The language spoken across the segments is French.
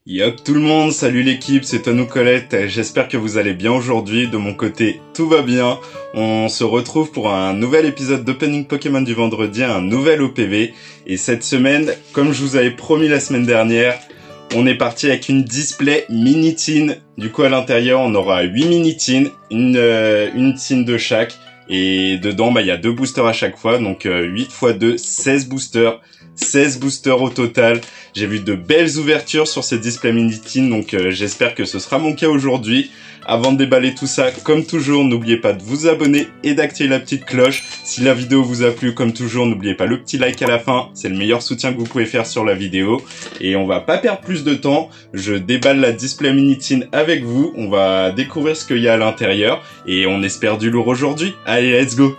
Yop tout le monde, salut l'équipe, c'est Tonou Colette, j'espère que vous allez bien aujourd'hui, de mon côté tout va bien. On se retrouve pour un nouvel épisode d'Opening Pokémon du vendredi, un nouvel OPV, et cette semaine, comme je vous avais promis la semaine dernière, on est parti avec une display mini-tin. Du coup à l'intérieur on aura 8 mini-tins, une tin de chaque, et dedans il y a 2 boosters à chaque fois, donc 8 x 2, 16 boosters. 16 boosters au total. J'ai vu de belles ouvertures sur ces displays mini-tin, donc j'espère que ce sera mon cas aujourd'hui. Avant de déballer tout ça, comme toujours, n'oubliez pas de vous abonner et d'activer la petite cloche. Si la vidéo vous a plu, comme toujours, n'oubliez pas le petit like à la fin. C'est le meilleur soutien que vous pouvez faire sur la vidéo. Et on va pas perdre plus de temps. Je déballe la display mini-tin avec vous. On va découvrir ce qu'il y a à l'intérieur. Et on espère du lourd aujourd'hui. Allez, let's go!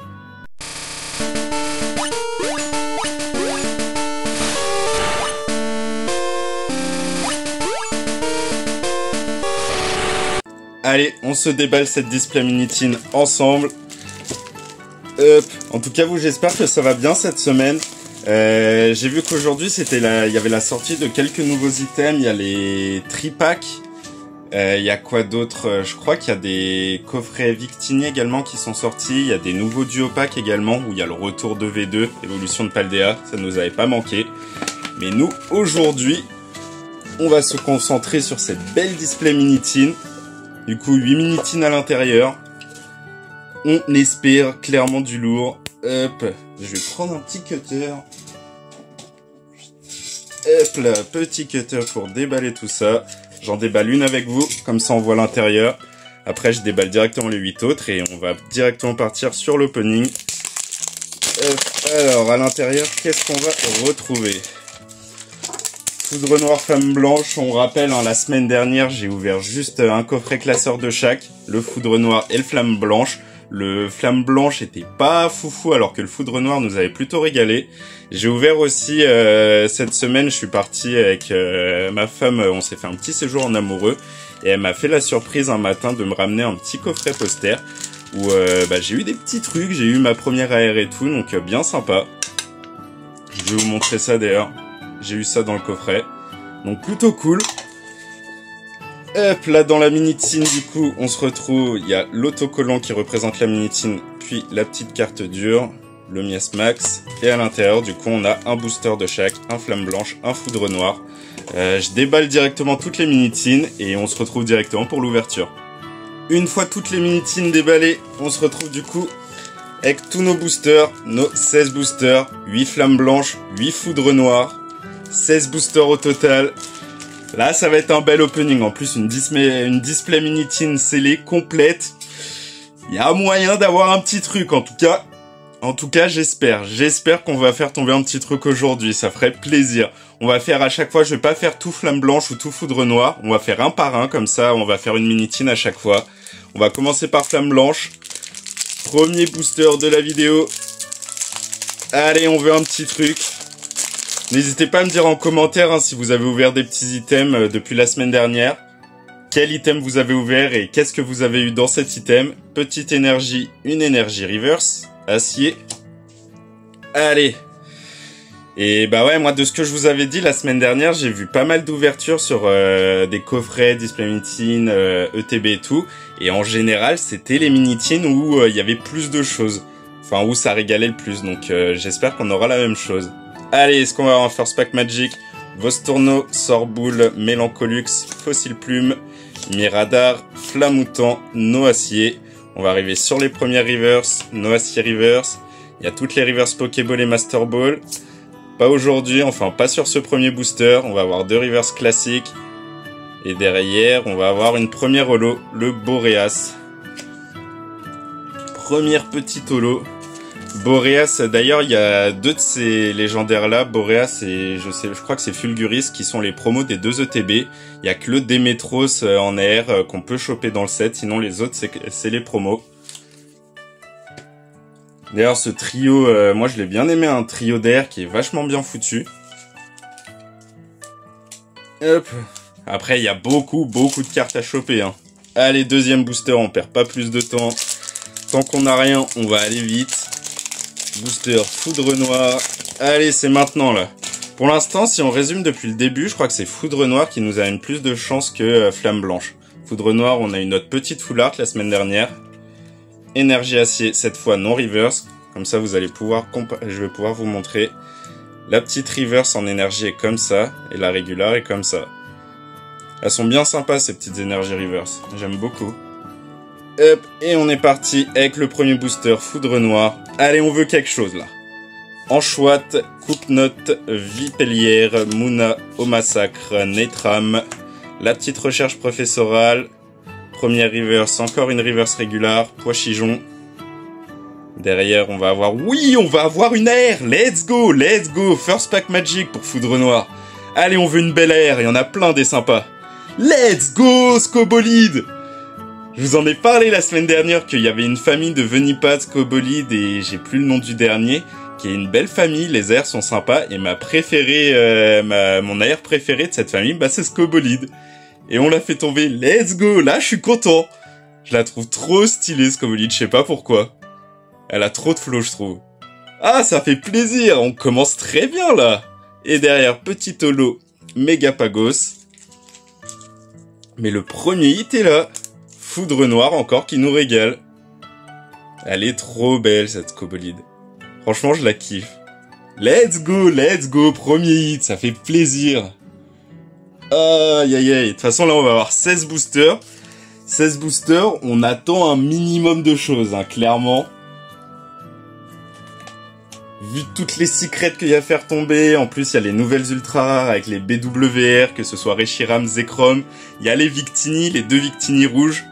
Allez, on se déballe cette display mini-tin ensemble. Hop. En tout cas, j'espère que ça va bien cette semaine. J'ai vu qu'aujourd'hui, il y avait la sortie de quelques nouveaux items. Il y a les tripacks. Il y a quoi d'autre? Je crois qu'il y a des coffrets Victini également qui sont sortis. Il y a des nouveaux duopacks également, où il y a le retour de V2, évolution de Paldea. Ça nous avait pas manqué. Mais nous, aujourd'hui, on va se concentrer sur cette belle display mini-tin. Du coup, 8 mini-tins à l'intérieur. On espère clairement du lourd. Hop, je vais prendre un petit cutter. Hop là, petit cutter pour déballer tout ça. J'en déballe une avec vous, comme ça on voit l'intérieur. Après, je déballe directement les 8 autres et on va directement partir sur l'opening. Alors, à l'intérieur, qu'est-ce qu'on va retrouver ? Foudre noire, flamme blanche, on rappelle, la semaine dernière, j'ai ouvert juste un coffret classeur de chaque, le foudre noir et le flamme blanche. Le flamme blanche était pas foufou alors que le foudre noir nous avait plutôt régalé. J'ai ouvert aussi, cette semaine, je suis parti avec ma femme, on s'est fait un petit séjour en amoureux et elle m'a fait la surprise un matin de me ramener un petit coffret poster où j'ai eu des petits trucs, j'ai eu ma première AR et tout, donc bien sympa. Je vais vous montrer ça d'ailleurs. J'ai eu ça dans le coffret. Donc plutôt cool. Hop, là dans la mini-tin, du coup, on se retrouve. Il y a l'autocollant qui représente la mini-tin, puis la petite carte dure, le Miasmax. Et à l'intérieur, du coup, on a un booster de chaque, un flamme blanche, un foudre noir. Je déballe directement toutes les mini-tins et on se retrouve directement pour l'ouverture. Une fois toutes les mini-tins déballées, on se retrouve du coup avec tous nos boosters, nos 16 boosters, 8 flammes blanches, 8 foudres noires. 16 boosters au total. Là, ça va être un bel opening. En plus, une display mini-tin scellée complète. Il y a moyen d'avoir un petit truc, en tout cas, j'espère. J'espère qu'on va faire tomber un petit truc aujourd'hui. Ça ferait plaisir. On va faire à chaque fois, je vais pas faire tout flamme blanche ou tout foudre noire. On va faire un par un, comme ça, on va faire une mini-tin à chaque fois. On va commencer par flamme blanche. Premier booster de la vidéo. Allez, on veut un petit truc. N'hésitez pas à me dire en commentaire si vous avez ouvert des petits items depuis la semaine dernière. Quel item vous avez ouvert et qu'est-ce que vous avez eu dans cet item. Petite énergie, une énergie reverse, acier. Allez. Et ouais, moi de ce que je vous avais dit la semaine dernière, j'ai vu pas mal d'ouvertures sur des coffrets, display mini-tin, ETB et tout. Et en général, c'était les mini-tins où il y avait plus de choses. Enfin, où ça régalait le plus. Donc j'espère qu'on aura la même chose. Allez, est-ce qu'on va avoir un First Pack Magic? Vostourno, Sorboule, Mélancolux, Fossile Plume, Miradar, Flamoutant, Noacier. On va arriver sur les premières reverse, Noacier reverse. Il y a toutes les reverse Pokéball et Master Ball. Pas aujourd'hui, enfin pas sur ce premier booster. On va avoir 2 reverse classiques. Et derrière, on va avoir une première holo, le Boreas. Première petite holo. Boreas, d'ailleurs, il y a 2 de ces légendaires là, Boreas et je crois que c'est Fulguris, qui sont les promos des 2 ETB. Il y a que le Demetros en air qu'on peut choper dans le set, sinon les autres c'est les promos. D'ailleurs, ce trio, moi je l'ai bien aimé, un trio d'air qui est vachement bien foutu. Hop. Après, il y a beaucoup de cartes à choper, hein. Allez, deuxième booster, on perd pas plus de temps. Tant qu'on n'a rien, on va aller vite. Booster foudre noire. Allez, c'est maintenant là. Pour l'instant, si on résume depuis le début, je crois que c'est Foudre Noire qui nous amène plus de chance que Flamme Blanche. Foudre Noire, on a eu notre petite full art la semaine dernière. Énergie Acier, cette fois non reverse. Comme ça, vous allez pouvoir je vais pouvoir vous montrer. La petite reverse en énergie est comme ça, et la régulière est comme ça. Elles sont bien sympas, ces petites énergies reverse. J'aime beaucoup. Hop, et on est parti avec le premier booster, Foudre Noire. Allez, on veut quelque chose, là. Anchoite, Coupe-Note, Vipellière, Mouna, Au Massacre, Netram, la petite recherche professorale, première reverse, encore une reverse régulière, Pois-Chigeon. Derrière, on va avoir... Oui, on va avoir une air. Let's go, first pack magic pour Foudre Noire. Allez, on veut une belle air, il y en a plein des sympas. Let's go, Scobolide. Je vous en ai parlé la semaine dernière qu'il y avait une famille de Venipad, Scobolide et j'ai plus le nom du dernier, qui est une belle famille, les airs sont sympas, et ma préférée, mon air préféré de cette famille, bah c'est Scobolide. Et on l'a fait tomber, let's go, là je suis content. Je la trouve trop stylée Scobolide, je sais pas pourquoi. Elle a trop de flow je trouve. Ah ça fait plaisir, on commence très bien là. Et derrière, petit holo, Megapagos. Mais le premier hit est là. Foudre Noire encore qui nous régale. Elle est trop belle cette Scobolide. Franchement, je la kiffe. Let's go, premier hit, ça fait plaisir. Aïe, aïe, aïe. De toute façon, là, on va avoir 16 boosters. 16 boosters, on attend un minimum de choses, hein, clairement. Vu toutes les secrets qu'il y a à faire tomber, en plus, il y a les nouvelles ultra rares avec les BWR, que ce soit Reshiram, Zekrom. Il y a les Victini, les 2 Victini rouges.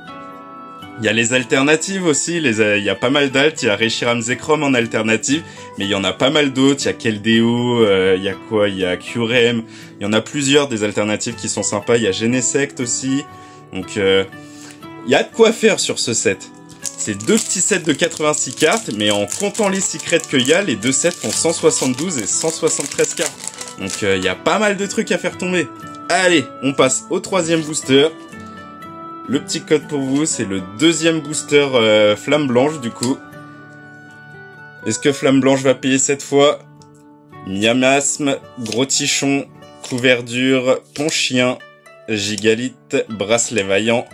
Il y a les alternatives aussi, il y a pas mal d'alt, il y a Reshiram Zekrom en alternative, mais il y en a pas mal d'autres, il y a Keldeo, il y a quoi, il y a Curem, il y en a plusieurs des alternatives qui sont sympas, il y a Genesect aussi, donc il y a de quoi faire sur ce set. C'est 2 petits sets de 86 cartes, mais en comptant les secrets qu'il y a, les 2 sets font 172 et 173 cartes, donc il y a pas mal de trucs à faire tomber. Allez, on passe au 3e booster. Le petit code pour vous, c'est le 2e booster Flamme Blanche, du coup. Est-ce que Flamme Blanche va payer cette fois? Miamasme, Gros Tichon, Couverture, Ponchien, Gigalite, Bracelet Vaillant,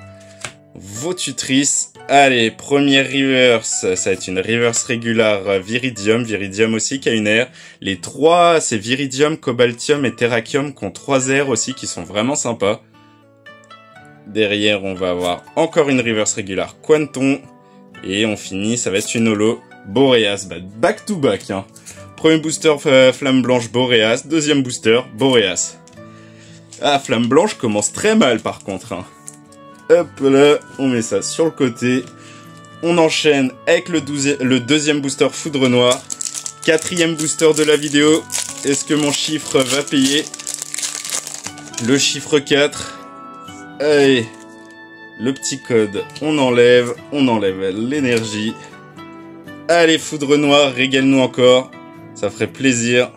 Vaututrice. Allez, première reverse, ça va être une reverse régulière Viridium. Viridium aussi qui a une aire. Les 3, c'est Viridium, Cobaltium et Terrakium qui ont 3 airs aussi qui sont vraiment sympas. Derrière, on va avoir encore une reverse régulière Quanton. Et on finit, ça va être une holo Boreas. Bah, back to back, hein. Premier booster Flamme Blanche Boreas. Deuxième booster Boreas. Ah, Flamme Blanche commence très mal par contre, hein. Hop là, on met ça sur le côté. On enchaîne avec le 2e booster Foudre Noire. 4e booster de la vidéo. Est-ce que mon chiffre va payer? Le chiffre 4. Allez, le petit code, on enlève l'énergie. Allez, Foudre Noire, régale-nous encore, ça ferait plaisir.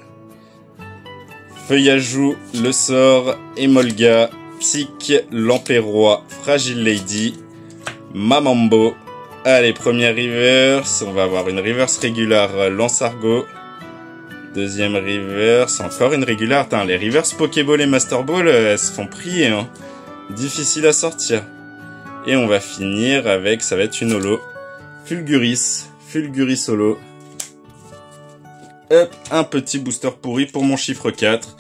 Feuillajou, le sort, Emolga, Tic, l'Empérois, Fragile Lady, Mamambo. Allez, première reverse, on va avoir une reverse régulière Lance-Argot. Deuxième reverse, encore une régulière. Attends, les reverse Pokéball et Master Ball, elles se font prier, hein. Difficile à sortir. Et on va finir avec, ça va être une holo. Fulguris holo. Hop, un petit booster pourri pour mon chiffre 4.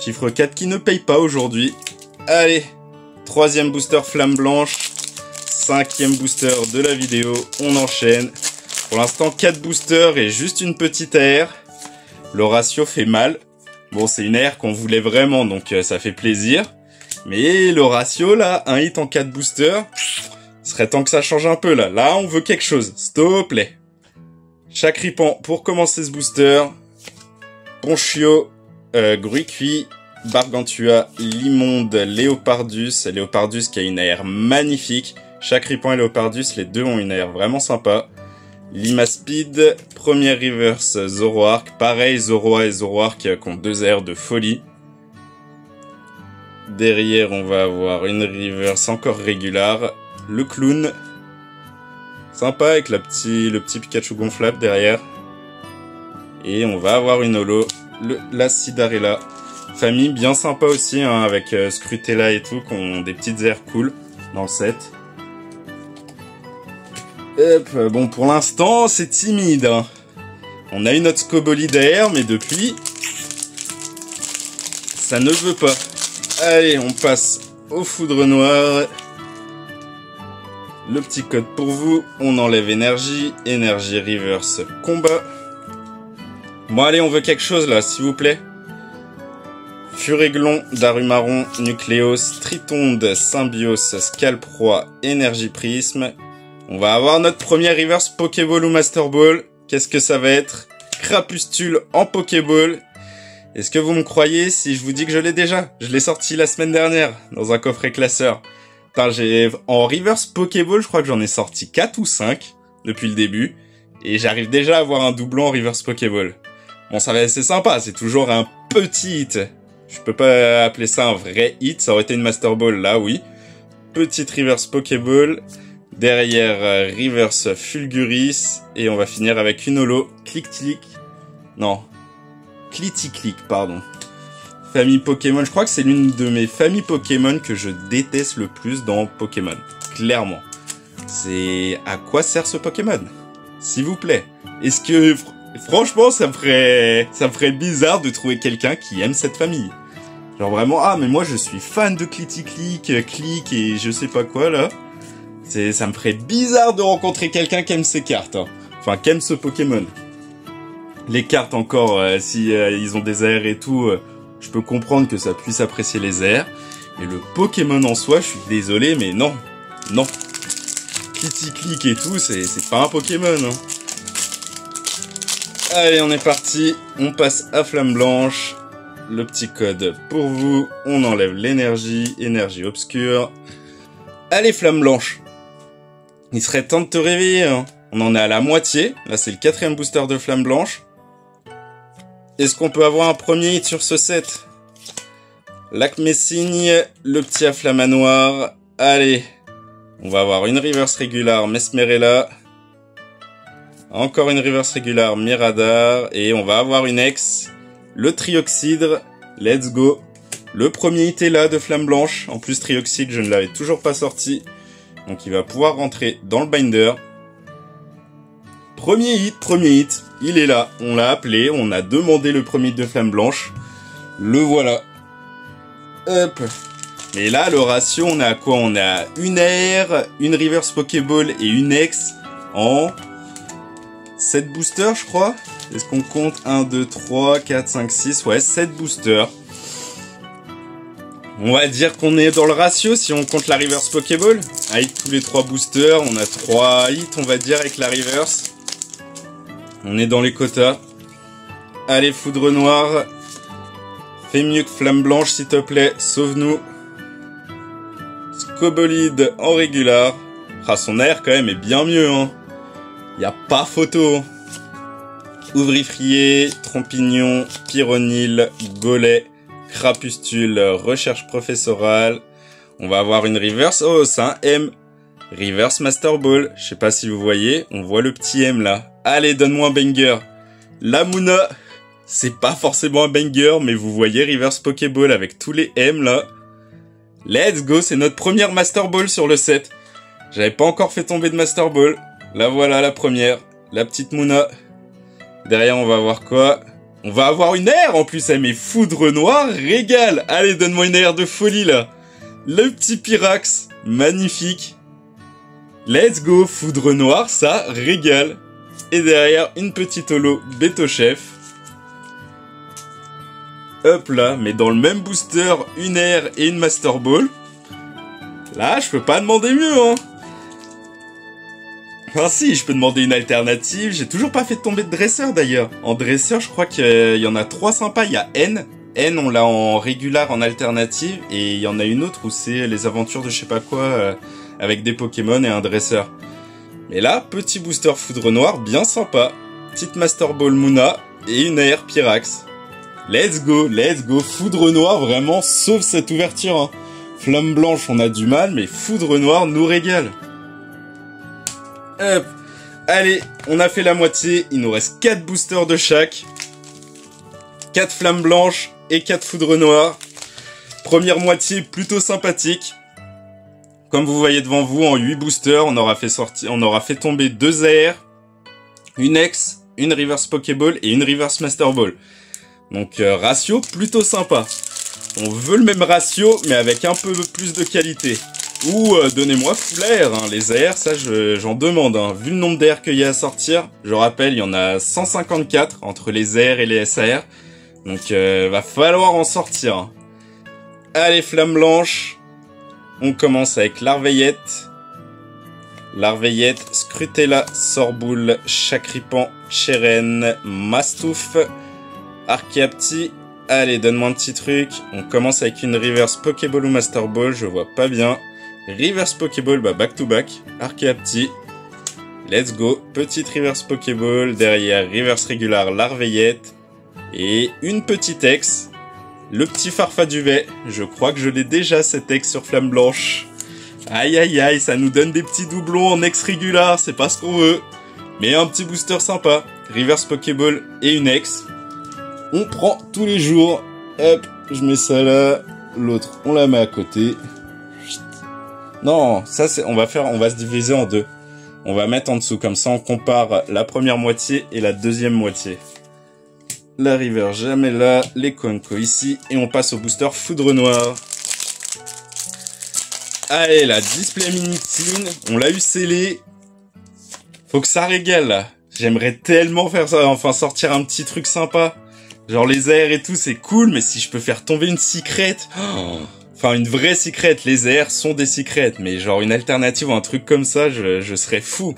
Chiffre 4 qui ne paye pas aujourd'hui. Allez, 3e booster Flamme Blanche. 5e booster de la vidéo. On enchaîne. Pour l'instant, 4 boosters et juste une petite AR. Le ratio fait mal. Bon, c'est une AR qu'on voulait vraiment, donc ça fait plaisir. Mais le ratio, là, un hit en 4 boosters, serait temps que ça change un peu, là. Là, on veut quelque chose, s'il te plaît. Chacripan, pour commencer ce booster. Ponchio, Gruicui, Bargantua, Limonde, Léopardus. Léopardus qui a une AR magnifique. Chacripan et Léopardus, les deux ont une AR vraiment sympa. Limaspeed, première reverse Zoroark. Pareil, Zoroa et Zoroark qui ont 2 AR de folie. Derrière, on va avoir une reverse encore régulière. Le clown. Sympa avec le petit Pikachu gonflable derrière. Et on va avoir une holo la Cidarella. Famille bien sympa aussi, hein, avec Scrutella et tout, qui ont des petites airs cool dans le set. Hop, bon, pour l'instant, c'est timide. Hein. On a eu notre Scobolide derrière, mais depuis, ça ne veut pas. Allez, on passe au Foudre Noire. Le petit code pour vous. On enlève énergie. Énergie reverse combat. Bon, allez, on veut quelque chose là, s'il vous plaît. Furéglon, Darumaron, Nucléos, Tritonde, Symbios, Scalproie, Énergie Prisme. On va avoir notre premier reverse Pokéball ou Master Ball. Qu'est-ce que ça va être? Crapustule en Pokéball. Est-ce que vous me croyez si je vous dis que je l'ai déjà? Je l'ai sorti la semaine dernière dans un coffret classeur. Putain, en reverse Pokéball, je crois que j'en ai sorti 4 ou 5 depuis le début. Et j'arrive déjà à avoir un doublon en reverse Pokéball. Bon, ça va, c'est sympa, c'est toujours un petit hit. Je peux pas appeler ça un vrai hit, ça aurait été une Master Ball là, oui. Petite reverse Pokéball. Derrière, reverse Fulguris. Et on va finir avec une holo. Clic-clic. Non. Clic-clic, pardon. Famille Pokémon. Je crois que c'est l'une de mes familles Pokémon que je déteste le plus dans Pokémon. Clairement. C'est... À quoi sert ce Pokémon? S'il vous plaît. Est-ce que... Franchement, ça me ferait bizarre de trouver quelqu'un qui aime cette famille. Genre vraiment, ah, mais moi je suis fan de Clic-clic, Clic et je sais pas quoi, là. Ça me ferait bizarre de rencontrer quelqu'un qui aime ces cartes. Hein. Enfin, qui aime ce Pokémon. Les cartes encore, si ils ont des airs et tout, je peux comprendre que ça puisse apprécier les airs. Mais le Pokémon en soi, je suis désolé, mais non. Non. Clic et tout, c'est pas un Pokémon. Hein. Allez, on est parti. On passe à Flamme Blanche. Le petit code pour vous. On enlève l'énergie. Énergie obscure. Allez, Flamme Blanche. Il serait temps de te réveiller. Hein. On en est à la moitié. Là, c'est le 4e booster de Flamme Blanche. Est-ce qu'on peut avoir un premier hit sur ce set? Lac-Messigne, le petit Afflamanoir. Allez. On va avoir une reverse régulière Mesmerella. Encore une reverse régulière Miradar. Et on va avoir une ex. Le Trioxydre. Let's go. Le premier hit est là de Flamme Blanche. En plus, Trioxydre, je ne l'avais toujours pas sorti. Donc il va pouvoir rentrer dans le binder. Premier hit. Il est là. On l'a appelé. On a demandé le premier hit de Flamme Blanche. Le voilà. Hop. Mais là, le ratio, on est à quoi? On est à une air, une reverse Pokéball et une ex en 7 boosters, je crois. Est-ce qu'on compte 1, 2, 3, 4, 5, 6? Ouais, 7 boosters. On va dire qu'on est dans le ratio si on compte la reverse Pokéball. Avec tous les 3 boosters, on a 3 hits, on va dire, avec la reverse. On est dans les quotas. Allez, Foudre Noire. Fais mieux que Flamme Blanche, s'il te plaît. Sauve-nous. Scobolide en régular. Ah, son air, quand même, est bien mieux, hein. Y a pas photo. Ouvrifrier, Trompignon, Pyronyle, Golet, Crapustule, Recherche Professorale. On va avoir une reverse. Oh, c'est un M. Reverse Master Ball. Je sais pas si vous voyez. On voit le petit M là. Allez, donne-moi un banger. La Muna. C'est pas forcément un banger, mais vous voyez Reverse Pokéball avec tous les M là. Let's go, c'est notre première Master Ball sur le set. J'avais pas encore fait tomber de Master Ball. Là voilà la première. La petite Muna. Derrière on va avoir quoi? On va avoir une air en plus, mais Foudre Noire régale. Allez, donne-moi une air de folie là. Le petit Pyrax, magnifique. Let's go, Foudre Noire, ça régale. Et derrière, une petite holo Béto-Chef. Hop là, mais dans le même booster, une air et une Master Ball. Là, je peux pas demander mieux, hein. Enfin si, je peux demander une alternative. J'ai toujours pas fait tomber de dresseur d'ailleurs. En dresseur, je crois qu'il y en a 3 sympas. Il y a N. N, on l'a en régular, en alternative. Et il y en a une autre où c'est les aventures de je sais pas quoi, avec des Pokémon et un dresseur. Mais là, petit booster Foudre Noire, bien sympa. Petite Master Ball Muna et une AR Pyrax. Let's go. Foudre Noire, vraiment, sauve cette ouverture. Hein. Flamme Blanche, on a du mal, mais Foudre Noire nous régale. Hop. Allez, on a fait la moitié. Il nous reste 4 boosters de chaque. 4 flammes blanches et 4 foudres noires. Première moitié plutôt sympathique. Comme vous voyez devant vous, en 8 boosters, on aura fait tomber 2 AR, une X, une Reverse Pokéball et une Reverse Master Ball. Donc ratio plutôt sympa. On veut le même ratio, mais avec un peu plus de qualité. Ou donnez-moi full AR, hein. Les AR, ça j'en demande. Hein. Vu le nombre d'AR qu'il y a à sortir, je rappelle, il y en a 154 entre les AR et les SAR. Donc va falloir en sortir. Hein. Allez, flamme blanche. On commence avec Larveillette. Larveillette, Scrutella, Sorboule, Chakripan, Cheren, Mastouf, Archeapti. Allez, donne-moi un petit truc. On commence avec une Reverse Pokéball ou Master Ball, je vois pas bien. Reverse Pokéball, bah back to back. Archeapti. Let's go. Petite Reverse Pokéball. Derrière, Reverse Régular, Larveillette. Et une petite X. Le petit Farfaduvet. Je crois que je l'ai déjà, cette X sur Flamme Blanche. Aïe aïe aïe, ça nous donne des petits doublons en X régular, c'est pas ce qu'on veut. Mais un petit booster sympa. Reverse Pokéball et une X. On prend tous les jours. Hop, je mets ça là. L'autre, on la met à côté. Non, ça c'est, on va se diviser en deux. On va mettre en dessous, comme ça on compare la première moitié et la deuxième moitié. La River jamais là, les Konko ici, et on passe au booster Foudre Noire. Allez, la Display Minitine, on l'a eu scellé. Faut que ça régale là. J'aimerais tellement faire ça, enfin sortir un petit truc sympa. Genre les airs et tout, c'est cool, mais si je peux faire tomber une secrète... Enfin, une vraie secrète, les airs sont des secrètes, mais genre une alternative ou un truc comme ça, je serais fou.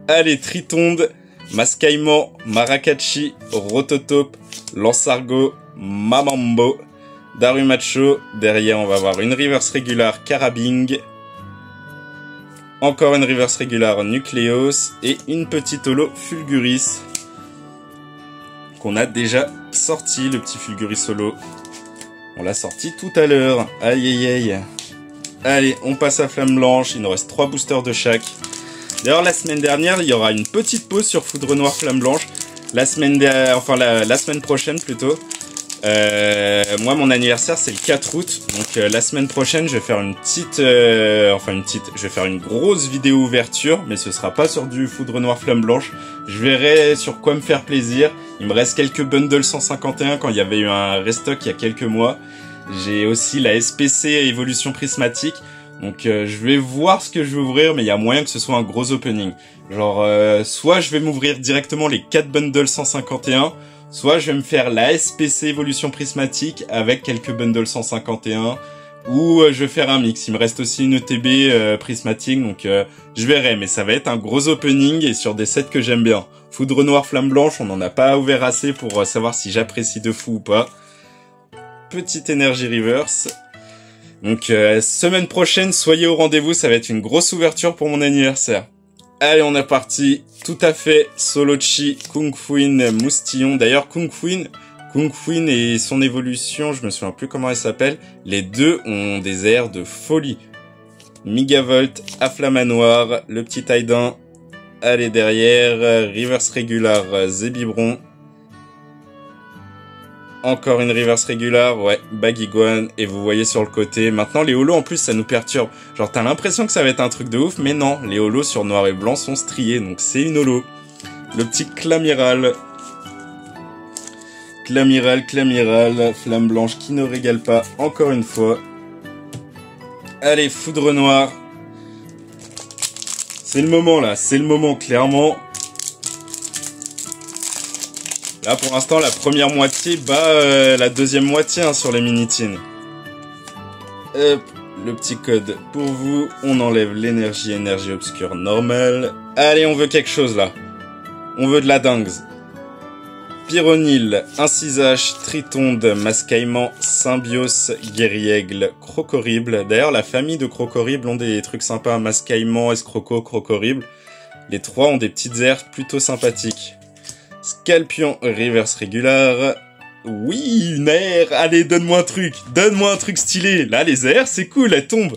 Allez, Tritonde, Mascaïman, Maracatchi, Rototope, Lansargo, Mamambo, Darumacho. Derrière, on va avoir une Reverse Régular Carabing. Encore une Reverse Régular Nucleos. Et une petite holo Fulguris. Qu'on a déjà sorti, le petit Fulguris holo. On l'a sorti tout à l'heure. Aïe aïe aïe. Allez, on passe à Flamme Blanche. Il nous reste 3 boosters de chaque. D'ailleurs, la semaine dernière, il y aura une petite pause sur Foudre Noire Flamme Blanche. La semaine prochaine plutôt. Moi, mon anniversaire, c'est le 4 août. Donc, la semaine prochaine, je vais faire je vais faire une grosse vidéo ouverture. Mais ce sera pas sur du Foudre Noire Flamme Blanche. Je verrai sur quoi me faire plaisir. Il me reste quelques bundles 151 quand il y avait eu un restock il y a quelques mois. J'ai aussi la SPC Évolution Prismatique. Donc je vais voir ce que je vais ouvrir, mais il y a moyen que ce soit un gros opening. Genre, soit je vais m'ouvrir directement les 4 bundles 151, soit je vais me faire la SPC Évolution Prismatique avec quelques bundles 151, ou je vais faire un mix. Il me reste aussi une ETB Prismatique, donc je verrai, mais ça va être un gros opening et sur des sets que j'aime bien. Foudre Noire Flamme Blanche, on n'en a pas ouvert assez pour savoir si j'apprécie de fou ou pas. Petite énergie reverse. Donc semaine prochaine, soyez au rendez-vous, ça va être une grosse ouverture pour mon anniversaire. Allez, on est parti. Tout à fait. Solochi, Kung Fuin, Moustillon. D'ailleurs, Kung Fuin et son évolution, je me souviens plus comment elle s'appelle. Les deux ont des airs de folie. Megavolt, Afflamanoir, le petit Taïdin. Allez, derrière, Reverse Régular, Zébibron. Encore une Reverse Régular, ouais, Baguiguane, et vous voyez sur le côté. Maintenant, les holos, en plus, ça nous perturbe. Genre, t'as l'impression que ça va être un truc de ouf, mais non, les holos sur noir et blanc sont striés, donc c'est une holo. Le petit Clamiral. Clamiral, flamme blanche qui ne régale pas, encore une fois. Allez, Foudre Noire. C'est le moment, là, c'est le moment, clairement. Là, pour l'instant, la première moitié bat la deuxième moitié hein, sur les Minitines. Hop, le petit code pour vous. On enlève l'énergie obscure normale. Allez, on veut quelque chose, là. On veut de la dingue. Pyronil, Incisage, Tritonde, Mascaïman, Symbios, Guerriègle, Crocorible. D'ailleurs, la famille de Crocorible ont des trucs sympas. Mascaïman, Escroco, Crocorible. Les trois ont des petites airs plutôt sympathiques. Scalpion, Reverse Régular. Oui, une air. Allez, donne-moi un truc stylé. Là, les airs, c'est cool, elles tombent.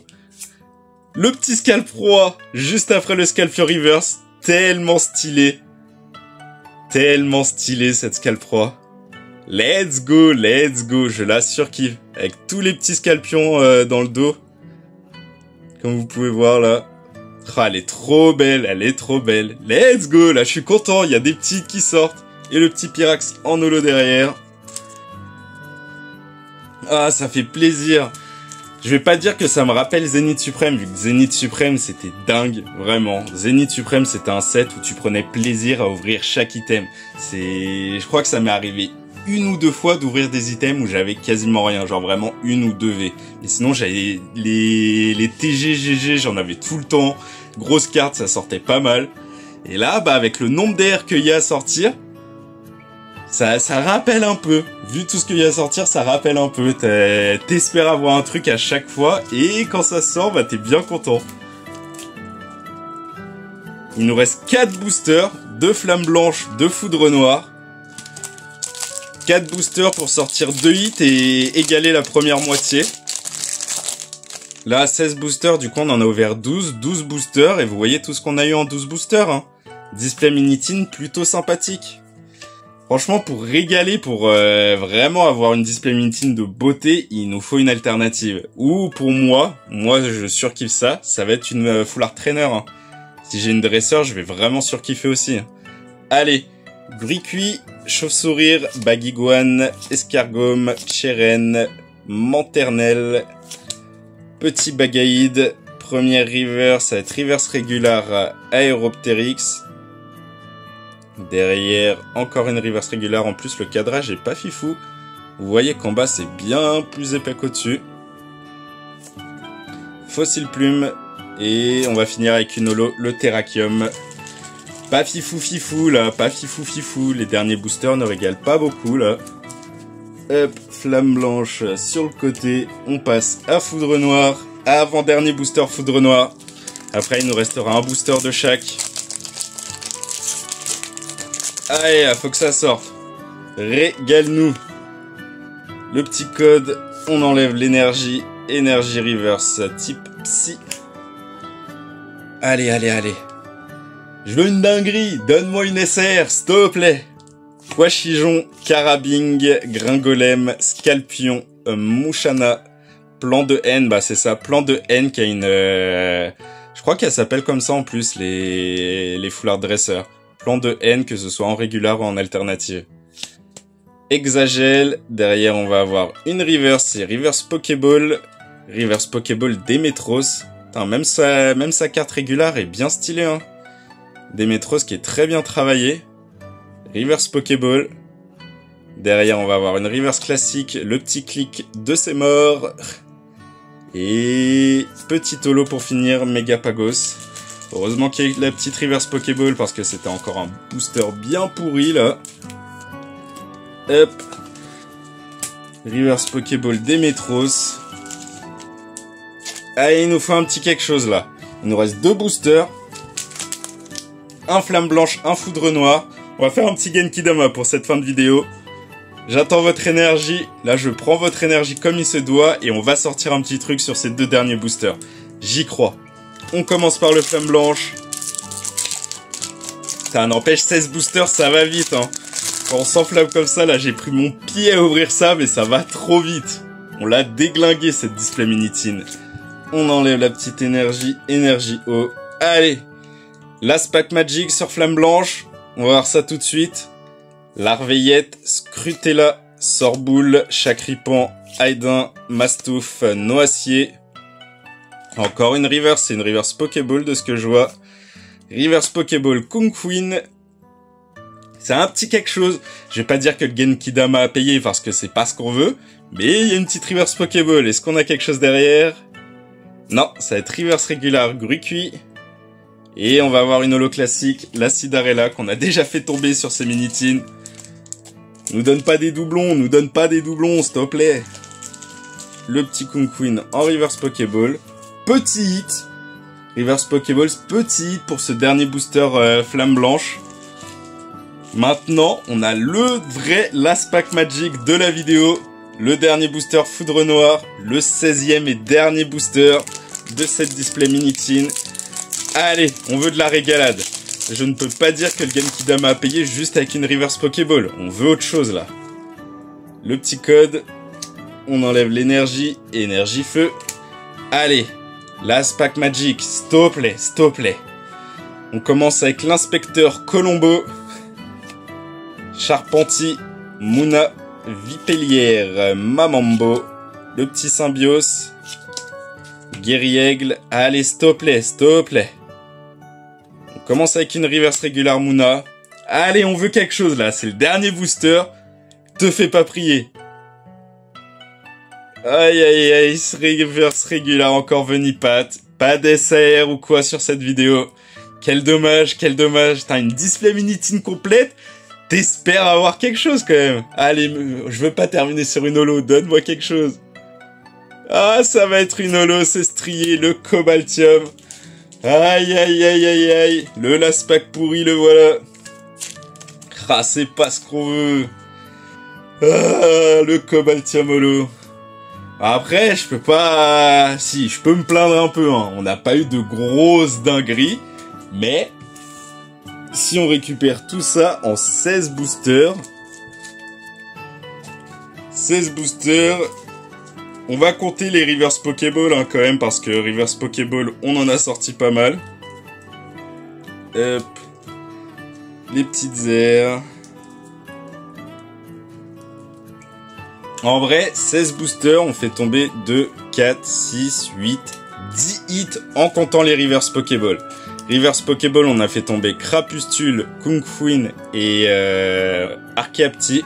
Le petit Scalproie, juste après le Scalpion Reverse. Tellement stylé. Tellement stylé, cette Scalproie. Let's go, je la surkiffe. Avec tous les petits scalpions dans le dos. Comme vous pouvez voir là. Oh, elle est trop belle, Let's go, là je suis content, il y a des petites qui sortent. Et le petit Pyrax en holo derrière. Ah, ça fait plaisir. Je vais pas dire que ça me rappelle Zénith Suprême, vu que Zénith Suprême c'était dingue, vraiment. Zénith Suprême c'était un set où tu prenais plaisir à ouvrir chaque item. Je crois que ça m'est arrivé une ou deux fois d'ouvrir des items où j'avais quasiment rien, genre vraiment une ou deux V. Mais sinon j'avais les TGGG, j'en avais tout le temps. Grosse carte, ça sortait pas mal. Et là, bah avec le nombre d'air qu'il y a à sortir, ça rappelle un peu. Vu tout ce qu'il y a à sortir, ça rappelle un peu. T'espères avoir un truc à chaque fois, et quand ça sort, bah t'es bien content. Il nous reste 4 boosters, 2 flammes blanches, 2 foudres noires. 4 boosters pour sortir 2 hits et égaler la première moitié. Là, 16 boosters, du coup on en a ouvert 12 boosters, et vous voyez tout ce qu'on a eu en 12 boosters. Hein. Display Minitin plutôt sympathique. Franchement, pour régaler, pour vraiment avoir une Display Minitin de beauté, il nous faut une alternative. Ou pour moi je surkiffe ça va être une Full Art Trainer. Hein. Si j'ai une dresseur, je vais vraiment surkiffer aussi. Allez, Gruicui, Chauve-Sourire, Baguiguane, Escargome, Cheren, Manternelle, Petit Bagaïde, première Reverse, ça va être Reverse Régular, Aeroptérix. Derrière, encore une reverse régulière. En plus, le cadrage est pas fifou. Vous voyez qu'en bas, c'est bien plus épais qu'au-dessus. Fossile Plume. Et on va finir avec une holo, le Terrakium. Pas fifou là, pas fifou. Les derniers boosters ne régalent pas beaucoup là. Hop, flamme blanche sur le côté. On passe à Foudre Noire. Avant-dernier booster Foudre Noire. Après, il nous restera un booster de chaque. Allez, faut que ça sorte. Régale-nous. Le petit code, on enlève l'énergie. Énergie reverse type psy. Allez. Je veux une dinguerie. Donne-moi une SR, s'il te plaît. Poichijon, Carabing, Gringolem, Scalpion, Mouchana, Plan de haine. Bah c'est ça, Plan de haine qui a une... Je crois qu'elle s'appelle comme ça en plus, les foulards dresseurs. Plan de haine, que ce soit en régular ou en alternative. Exagel. Derrière, on va avoir une reverse. C'est reverse Pokéball. Reverse Pokéball Démétros. Putain, même sa carte régular est bien stylée. Hein. Démétros qui est très bien travaillé. Reverse Pokéball. Derrière, on va avoir une reverse classique. Le petit clic de ses morts. Et petit holo pour finir. Megapagos. Heureusement qu'il y a eu la petite reverse Pokéball parce que c'était encore un booster bien pourri là. Hop. Reverse Pokéball Démétros. Allez, il nous faut un petit quelque chose là. Il nous reste 2 boosters. Un flamme blanche, un foudre noire. On va faire un petit Genkidama pour cette fin de vidéo. J'attends votre énergie. Là, je prends votre énergie comme il se doit et on va sortir un petit truc sur ces 2 derniers boosters. J'y crois. On commence par le flamme blanche. Ça n'empêche 16 boosters, ça va vite. Hein. Quand on s'enflamme comme ça, là j'ai pris mon pied à ouvrir ça, mais ça va trop vite. On l'a déglingué cette Display Minitin. On enlève la petite énergie, énergie eau. Allez, Last Pack Magic sur flamme blanche. On va voir ça tout de suite. Larveillette, Scrutella, Sorboule, Chacripan, Aidin, Mastouf, Noacier. Encore une reverse, c'est une reverse Pokéball de ce que je vois. Reverse Pokéball Kunqueen. C'est un petit quelque chose. Je vais pas dire que le Genkidama a payé parce que c'est pas ce qu'on veut. Mais il y a une petite reverse Pokéball. Est-ce qu'on a quelque chose derrière? Non, ça va être reverse régular Gruicui. Et on va avoir une holo classique, la Cidarella, qu'on a déjà fait tomber sur ces Minitines. Nous donne pas des doublons, s'il te plaît. Le petit Kunqueen en reverse Pokéball. Petit hit. Reverse Pokéball, petit hit pour ce dernier booster flamme blanche. Maintenant, on a le vrai Last Pack Magic de la vidéo. Le dernier booster Foudre Noire. Le 16e et dernier booster de cette Display Minitin. Allez, on veut de la régalade. Je ne peux pas dire que le Genkidama a payé juste avec une reverse Pokéball. On veut autre chose là. le petit code. On enlève l'énergie, énergie feu. Allez, last pack magic, s'il te plaît, s'il te plaît. On commence avec l'inspecteur Colombo, Charpentier, Muna, Vipellière, Mamambo, le petit Symbios, Guerriègle. Allez, s'il te plaît, s'il te plaît. On commence avec une reverse régulière Muna. Allez, on veut quelque chose là, c'est le dernier booster. Te fais pas prier. Aïe aïe aïe, reverse régulière encore Venipat. Pas d'SAR ou quoi sur cette vidéo. Quel dommage, quel dommage. T'as une display minitine complète. T'espères avoir quelque chose quand même. Allez, je veux pas terminer sur une holo, donne-moi quelque chose. Ah, ça va être une holo, c'est strié, le Cobaltium. Aïe aïe aïe aïe aïe. Le last pack pourri, le voilà. Ah, c'est pas ce qu'on veut. Ah, le Cobaltium holo. Après, je peux pas... Si, je peux me plaindre un peu, hein. On n'a pas eu de grosses dingueries. Mais, si on récupère tout ça en 16 boosters... 16 boosters... On va compter les Reverse Pokéball, hein, quand même, parce que Reverse Pokéball, on en a sorti pas mal. Hop. Les petites airs... En vrai, 16 boosters, on fait tomber 2, 4, 6, 8, 10 hits en comptant les Reverse Pokéball. Reverse Pokéball, on a fait tomber Crapuscule, Kungfuin et Archeapti.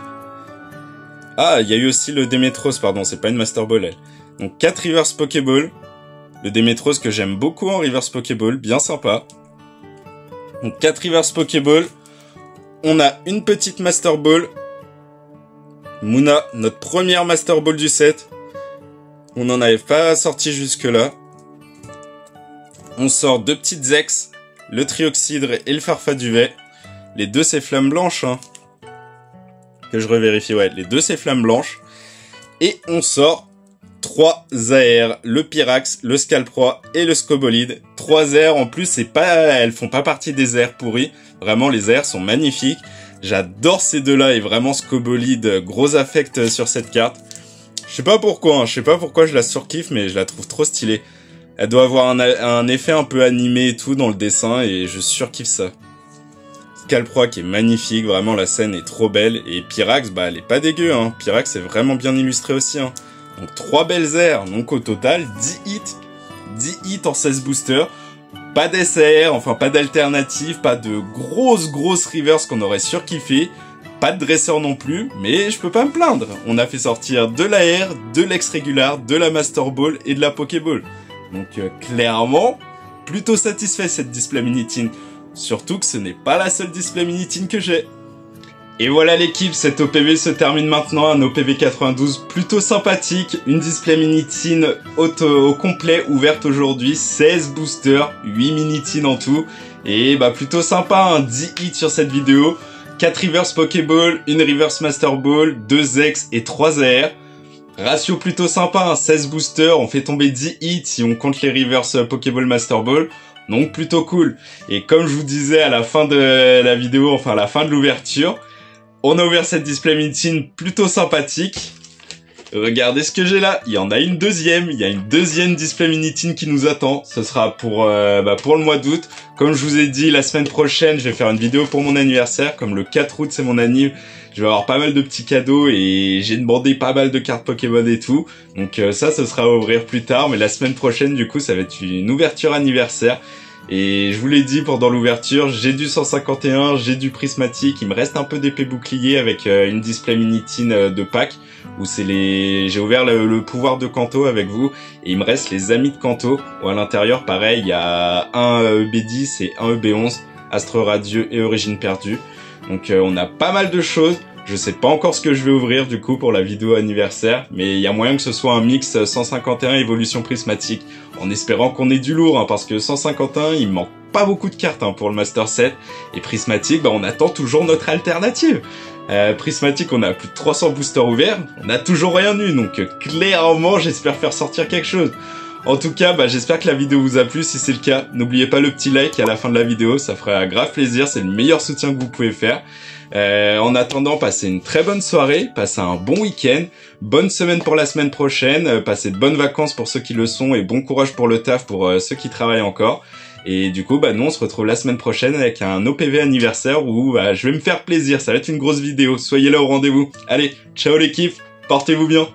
Ah, il y a eu aussi le Demetros, pardon, c'est pas une Master Ball, elle. Donc 4 Reverse Pokéball. Le Demetros que j'aime beaucoup en Reverse Pokéball, bien sympa. Donc 4 Reverse Pokéball. On a une petite Master Ball. Muna, notre première Master Ball du set. On n'en avait pas sorti jusque-là. On sort 2 petites Ex, le Trioxydre et le Farfaduvet. Les deux, c'est Flamme Blanche. Hein. Que je revérifie, ouais. Les deux, c'est Flamme Blanche. Et on sort 3 AR, le Pyrax, le Scalproie et le Scobolide. 3 airs, en plus, c'est pas, elles font pas partie des airs pourris. Vraiment, les airs sont magnifiques. J'adore ces deux-là et vraiment Scobolide, gros affect sur cette carte. Je sais pas pourquoi, hein, je sais pas pourquoi je la surkiffe, mais je la trouve trop stylée. Elle doit avoir un effet un peu animé et tout dans le dessin et je surkiffe ça. Scalproie qui est magnifique, vraiment la scène est trop belle. Et Pyrax, bah elle est pas dégueu, hein. Pyrax est vraiment bien illustré aussi, hein. Donc 3 belles airs, donc au total 10 hits. 10 hits en 16 boosters. Pas d'SAR, enfin pas d'alternative, pas de grosses reverse qu'on aurait surkiffé. Pas de dresseur non plus, mais je peux pas me plaindre. On a fait sortir de l'AR, de l'ex régular, de la Master Ball et de la Pokéball. Donc clairement, plutôt satisfait cette display minitine. Surtout que ce n'est pas la seule display minitine que j'ai. Et voilà l'équipe, cette OPV se termine maintenant, un OPV 92 plutôt sympathique, une display minitine au complet ouverte aujourd'hui, 16 boosters, 8 minitines en tout, et bah plutôt sympa, hein, 10 hits sur cette vidéo, 4 reverse Pokéball, une reverse Master Ball, 2 Ex et 3 AR. Ratio plutôt sympa, hein, 16 boosters, on fait tomber 10 hits si on compte les reverse Pokéball Master Ball. Donc plutôt cool. Et comme je vous disais à la fin de la vidéo, enfin à la fin de l'ouverture, on a ouvert cette display minitine plutôt sympathique. Regardez ce que j'ai là. Il y en a une deuxième. Il y a une deuxième display minitine qui nous attend. Ce sera pour le mois d'août. Comme je vous ai dit, la semaine prochaine, je vais faire une vidéo pour mon anniversaire. Comme le 4 août, c'est mon anniv. Je vais avoir pas mal de petits cadeaux et j'ai demandé pas mal de cartes Pokémon et tout. Donc ça, ce sera à ouvrir plus tard. Mais la semaine prochaine, du coup, ça va être une ouverture anniversaire. Et je vous l'ai dit pendant l'ouverture, j'ai du 151, j'ai du prismatique, il me reste un peu d'épée bouclier avec une display minitine de pack où c'est j'ai ouvert le pouvoir de Kanto avec vous et il me reste les amis de Kanto où à l'intérieur pareil il y a un EB10 et un EB11, Astre Radieux et Origine Perdue. Donc on a pas mal de choses. Je sais pas encore ce que je vais ouvrir du coup pour la vidéo anniversaire, mais il y a moyen que ce soit un mix 151 évolution prismatique, en espérant qu'on ait du lourd, hein, parce que 151 il manque pas beaucoup de cartes hein, pour le Master Set, et prismatique bah on attend toujours notre alternative. Prismatique on a plus de 300 boosters ouverts, on a toujours rien eu, donc clairement j'espère faire sortir quelque chose. En tout cas, j'espère que la vidéo vous a plu. Si c'est le cas, n'oubliez pas le petit like à la fin de la vidéo. Ça fera grave plaisir. C'est le meilleur soutien que vous pouvez faire. En attendant, passez une très bonne soirée. Passez un bon week-end. Bonne semaine pour la semaine prochaine. Passez de bonnes vacances pour ceux qui le sont. Et bon courage pour le taf pour ceux qui travaillent encore. Et du coup, nous, on se retrouve la semaine prochaine avec un OPV anniversaire où je vais me faire plaisir. Ça va être une grosse vidéo. Soyez là au rendez-vous. Allez, ciao l'équipe. Portez-vous bien.